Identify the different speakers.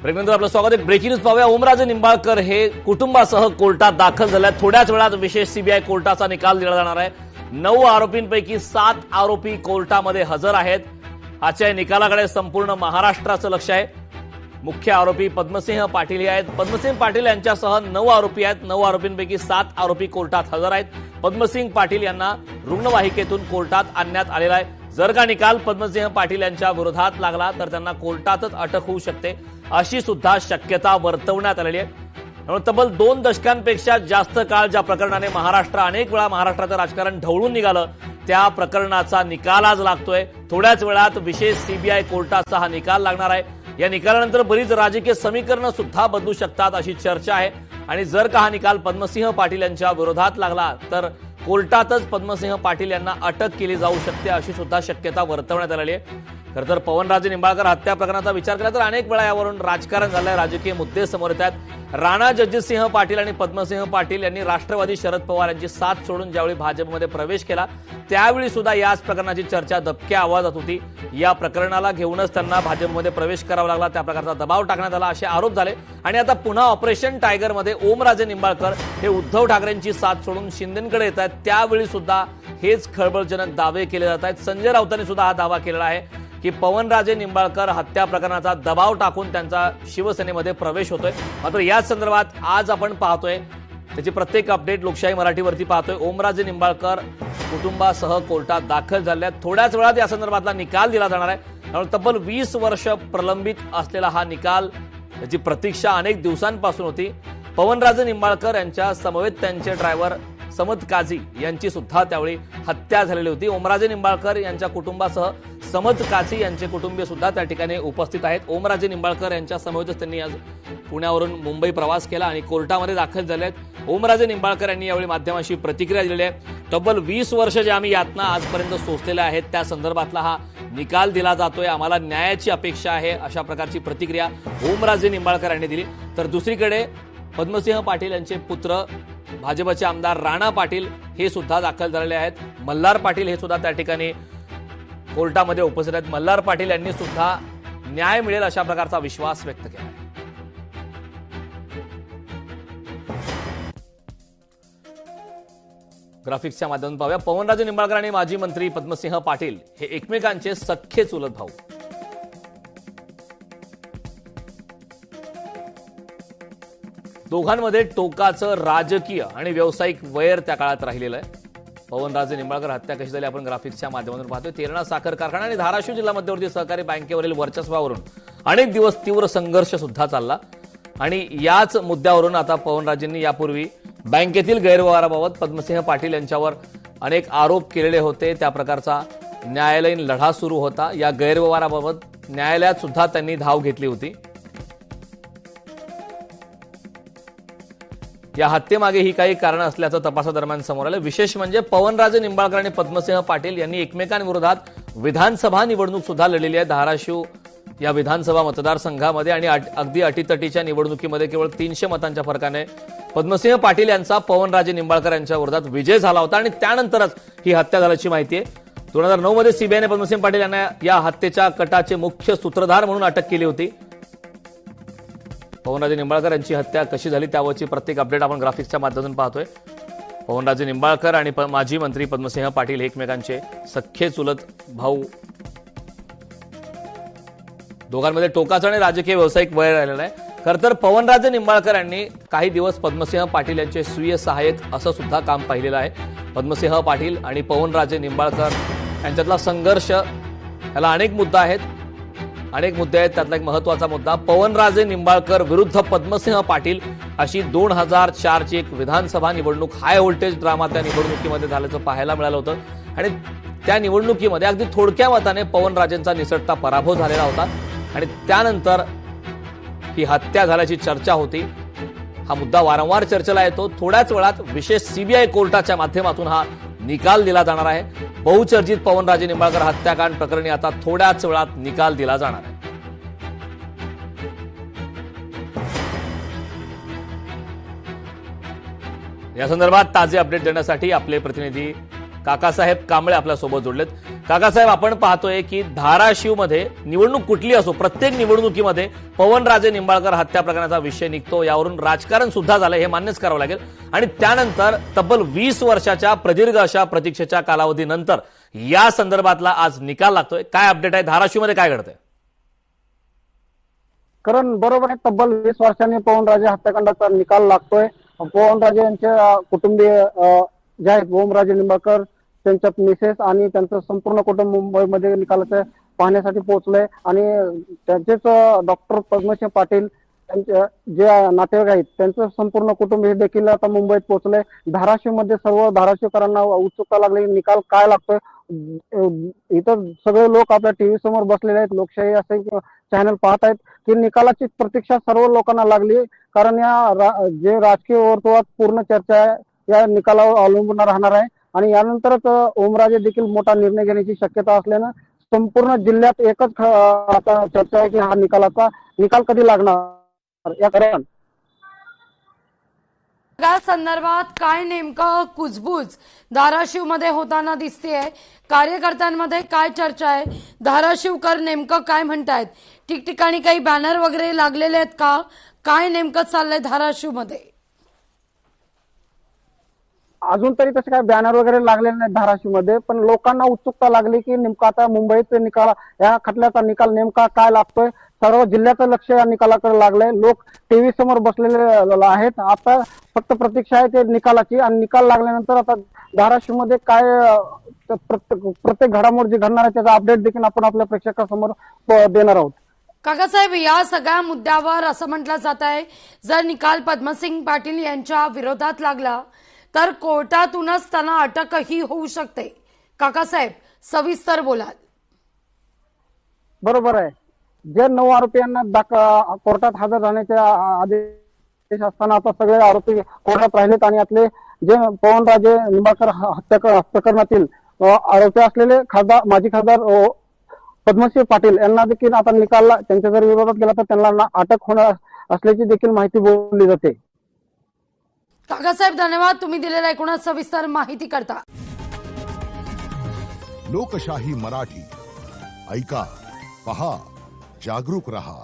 Speaker 1: ब्रेकनंतर आपलं स्वागत आहे। ब्रेकिंग न्यूज पाहूया। ओमराजे निंबाळकर हे कुटुंबासह कोर्टात दाखल झाले। थोड्याच वेळात विशेष सीबीआय कोर्टाचा निकाल दिला जाणार आहे। 9 आरोपींपैकी 7 आरोपी कोर्टामध्ये हजर आहेत। आजच्या निकालाकडे संपूर्ण महाराष्ट्राचं लक्ष आहे। मुख्य आरोपी पद्मसिंह पाटील हे आहेत। पद्मसिंह पाटील यांच्यासह 9 आरोपी आहेत। 9 आरोपींपैकी 7 आरोपी कोर्टात हजर आहेत। पद्मसिंह पाटील यांना रुग्णवाहिकेतून कोर्टात आणण्यात आलेला आहे। जर का निकाल पद्मसिंह पाटील यांच्या विरोधात लागला तर त्यांना कोर्टातच अटक होऊ शकते, अशी सुद्धा शक्यता वर्तवण्यात आलेली आहे। तब्बल 2 दशकांपेक्षा जास्त काळ ज्या प्रकरणाने अनेक वेळा महाराष्ट्राचं राजकारण ढवळून निघालं, त्या प्रकरणाचा निकाल आज लागतोय। थोड्याच वेळात विशेष सीबीआय कोर्टाचा हा निकाल लागणार आहे। या निकालानंतर बरीच राजकीय समीकरणं सुद्धा बदलू शकतात अशी चर्चा आहे। आणि जर का हा निकाल पद्मसिंह पाटील यांच्या विरोधात लागला तर कोर्टातच पद्मसिंह पाटील यांना अटक केली जाऊ शकते, अशी सुद्धा शक्यता वर्तवण्यात आलेली आहे। खरं तर पवनराजे निंबाळकर हत्या प्रकरणाचा विचार केला तर अनेक वेळा यावरून राजकारण झालंय, राजकीय मुद्दे समोर येत आहेत। राणा जगजितसिंह पाटील आणि पद्मसिंह पाटील यांनी राष्ट्रवादी शरद पवार यांची साथ सोडून ज्यावेळी भाजपमध्ये प्रवेश केला त्यावेळी सुद्धा याच प्रकरणाची चर्चा दबक्या आवाजात होती। या प्रकरणाला घेऊनच त्यांना भाजपमध्ये प्रवेश करावा लागला, त्या प्रकारचा दबाव टाकण्यात आला असे आरोप झाले। आणि आता पुन्हा ऑपरेशन टायगरमध्ये ओमराजे निंबाळकर हे उद्धव ठाकरेंची साथ सोडून शिंदेंकडे येत आहेत, त्यावेळी सुद्धा हेच खळबळजनक दावे केले जात आहेत। संजय राऊतांनी सुद्धा हा दावा केलेला आहे की पवनराजे निंबाळकर हत्या प्रकरणाचा दबाव टाकून त्यांचा शिवसेनेमध्ये प्रवेश होतोय। मात्र याच संदर्भात आज आपण पाहतोय त्याची प्रत्येक अपडेट लोकशाही मराठीवरती पाहतोय। ओमराजे निंबाळकर कुटुंबासह कोर्टात दाखल झाले आहेत। थोड्याच वेळात या संदर्भातला निकाल दिला जाणार आहे। त्यामुळे तब्बल 20 वर्ष प्रलंबित असलेला हा निकाल, त्याची प्रतीक्षा अनेक दिवसांपासून होती। पवनराजे निंबाळकर यांच्या समवेत त्यांचे ड्रायव्हर समद काझी यांची सुद्धा त्यावेळी हत्या झालेली होती। ओमराजे निंबाळकर यांच्या कुटुंबासह समद काझी यांचे कुटुंबीय सुद्धा त्या ठिकाणी उपस्थित आहेत। ओमराजे निंबाळकर यांच्या समवेतच त्यांनी आज पुण्यावरून मुंबई प्रवास केला आणि कोर्टामध्ये दाखल झाले आहेत। ओमराजे निंबाळकर यांनी यावेळी माध्यमांशी प्रतिक्रिया दिलेली आहे। तब्बल 20 वर्ष जे आम्ही यातना आजपर्यंत सोसलेल्या आहेत त्या संदर्भातला हा निकाल दिला जातोय, आम्हाला न्यायाची अपेक्षा आहे, अशा प्रकारची प्रतिक्रिया ओमराजे निंबाळकर यांनी दिली। तर दुसरीकडे पद्मसिंह पाटील यांचे पुत्र भाजपचे आमदार राणा पाटील हे सुद्धा दाखल झालेले आहेत। मल्हार पाटील हे सुद्धा त्या ठिकाणी कोर्टामध्ये उपस्थित आहेत। मल्हार पाटील यांनी सुद्धा न्याय मिळेल अशा प्रकारचा विश्वास व्यक्त केला आहे। ग्राफिक्सच्या माध्यमातून पाहूया। पवनराजे निंबाळकर आणि माजी मंत्री पद्मसिंह पाटील हे एकमेकांचे सख्खे चुलत भाऊ। दोघांमध्ये टोकाचं राजकीय आणि व्यावसायिक वैर त्या काळात राहिलेलं आहे। पवनराजे निंबाळकर हत्या कशी झाली आपण ग्राफिक्सच्या माध्यमातून पाहतोय। तेरणा साखर कारखाना आणि धाराशिव जिल्हा मध्यवर्ती सहकारी बँकेवरील वर्चस्वावरून अनेक दिवस तीव्र संघर्ष सुद्धा चालला आणि याच मुद्द्यावरून आता पवनराजेंनी यापूर्वी बँकेतील गैरव्यवहाराबाबत पद्मसिंह पाटील यांच्यावर अनेक आरोप केलेले होते। त्या प्रकारचा न्यायालयीन लढा सुरू होता। या गैरव्यवहाराबाबत न्यायालयात सुद्धा त्यांनी धाव घेतली होती। या हत्येमागे ही काही कारण असल्याचं तपासादरम्यान समोर आलं। विशेष म्हणजे पवनराजे निंबाळकर आणि पद्मसिंह पाटील यांनी एकमेकांविरोधात विधानसभा निवडणूक सुद्धा लढलेली आहे। धाराशिव या विधानसभा मतदारसंघामध्ये आणि अगदी अटीतटीच्या निवडणुकीमध्ये केवळ 300 मतांच्या फरकाने पद्मसिंह पाटील यांचा पवनराजे निंबाळकर यांच्या विरोधात विजय झाला होता आणि त्यानंतरच ही हत्या झाल्याची माहिती आहे। 2009 मध्ये सीबीआयने पद्मसिंह पाटील यांना या हत्येच्या कटाचे मुख्य सूत्रधार म्हणून अटक केली होती। पवनराजे निंबाळकर यांची हत्या कशी झाली त्यावरची प्रत्येक अपडेट आपण ग्राफिक्सच्या माध्यमातून पाहतोय। पवनराजे निंबाळकर आणि माजी मंत्री पद्मसिंह पाटील एकमेकांचे सख्खे चुलत भाऊ। दोघांमध्ये टोकाचं आणि राजकीय व्यावसायिक वैर राहिलेलं आहे। खरं तर पवनराजे निंबाळकर यांनी काही दिवस पद्मसिंह पाटील यांचे स्वीय सहाय्यक असं सुद्धा काम पाहिलेलं आहे। पद्मसिंह पाटील आणि पवनराजे निंबाळकर यांच्यातला संघर्ष, याला अनेक मुद्दे आहेत। त्यातला एक महत्वाचा मुद्दा पवनराजे निंबाळकर विरुद्ध पद्मसिंह पाटील अशी 2004 ची एक विधानसभा निवडणूक हाय व्होल्टेज ड्रामा त्या निवडणुकीमध्ये झाल्याचं पाहायला मिळालं होतं आणि त्या निवडणुकीमध्ये अगदी थोडक्या मताने पवनराजेंचा निसटता पराभव झालेला होता आणि त्यानंतर ही हत्या झाल्याची चर्चा होती। हा मुद्दा वारंवार चर्चेला येतो। थोड्याच वेळात विशेष सीबीआय कोर्टाच्या माध्यमातून हा निकाल दिला जाणार आहे। बहुचर्चित पवनराजे निंबाळकर हत्याकांड प्रकरणी आता थोड्याच वेळात निकाल दिला जाणार आहे। या संदर्भात ताजे अपडेट देण्यासाठी आपले प्रतिनिधी काकासाहेब कांबळे आपल्यासोबत जोडलेत. काकासाहेब, आपण पाहतोय की धाराशिवमध्ये निवडणूक कुठली असो, प्रत्येक निवडणुकीमध्ये पवनराजे निंबाळकर हत्या प्रकरणाचा विषय निघतो. यावरून राजकारण सुद्धा झालं, हे मान्यच करावं लागेल. आणि त्यानंतर तब्बल 20 वर्षाच्या प्रदीर्घ अशा प्रतीक्षेच्या कालावधीनंतर या संदर्भातला आज निकाल लागतोय. काय अपडेट आहे, धाराशिवमध्ये काय घडतंय?
Speaker 2: कारण बरोबर आहे, तब्बल 20 वर्षांनी पवनराजे हत्याकांडाचा निकाल लागतोय. पवनराजे यांचे कुटुंबीय जे आहेत ओमराजे निंबाळकर, त्यांच्या मिसेस आणि त्यांचं संपूर्ण कुटुंब मुंबईमध्ये निकालाचे पाहण्यासाठी पोहोचलंय. आणि त्यांचेच डॉक्टर पद्मसिंह पाटील त्यांचे जे नातेवाईक आहेत त्यांचं संपूर्ण कुटुंब हे देखील आता मुंबईत पोहोचलंय. धाराशिवमध्ये सर्व धाराशिवकरांना उत्सुकता लागली, निकाल काय लागतोय. इतर सगळे लोक आपल्या टीव्ही समोर बसलेले आहेत, लोकशाही असे चॅनल पाहत आहेत की निकालाची प्रतीक्षा सर्व लोकांना लागली. कारण या जे राजकीय वर्तुळात पूर्ण चर्चा आहे या निकालावर अवलंबून राहणार आहे. आणि यानंतरच ओमराजे देखील मोठा निर्णय घेण्याची शक्यता असल्यानं संपूर्ण जिल्ह्यात एकच आता चर्चा आहे की हा निकाल कधी लागणार या कारण
Speaker 3: या संदर्भात काय नेमकं कुजबूज धाराशिवमध्ये होताना दिसतेय? कार्यकर्त्यांमध्ये काय चर्चा आहे? धाराशिवकर नेमकं काय म्हणतायत? ठिकठिकाणी काही बॅनर वगैरे लागलेले आहेत का? काय नेमकं चाललंय धाराशिवमध्ये?
Speaker 2: अजून तरी तसे काय बॅनर वगैरे लागलेले नाहीत धाराशिवमध्ये, पण लोकांना उत्सुकता लागली की नेमका आता मुंबईत निकाल, या खटल्याचा निकाल नेमका काय लागतोय. सर्व जिल्ह्याचं लक्ष या निकालाकडे लागलंय. लोक टीव्ही समोर बसलेले आहेत. आता फक्त प्रतीक्षा आहे ते निकालाची. आणि निकाल लागल्यानंतर आता धाराशिवमध्ये काय प्रत्येक घडामोड जी घडणार आहे त्याचा अपडेट देखील आपण आपल्या प्रेक्षकांसमोर देणार आहोत.
Speaker 3: काकासाहेब, या सगळ्या मुद्द्यावर असं म्हटलं जात आहे जर निकाल पद्मसिंह पाटील यांच्या विरोधात लागला तर कोर्टातूनच त्यांना अटकही होऊ शकते. काकासाहेब, सविस्तर बोलाल?
Speaker 2: बरोबर आहे. जे 9 आरोपींना कोर्टात हजर राहण्याचे आदेश असताना आता सगळे आरोपी कोर्टात राहिलेत. आणि यातले जे पवनराजे निंबाळकर हत्या प्रकरणातील आरोपी असलेले माजी खासदार पद्मसिंह पाटील यांना देखील आता निकाल त्यांच्या जर विरोधात गेला तर त्यांना अटक होणार असल्याची देखील माहिती बोलली जाते.
Speaker 3: काकासाहेब, धन्यवाद तुम्ही दिलेल्या एकूणच सविस्तर माहिती करता.
Speaker 4: लोकशाही मराठी ऐका, पहा, जागरूक रहा.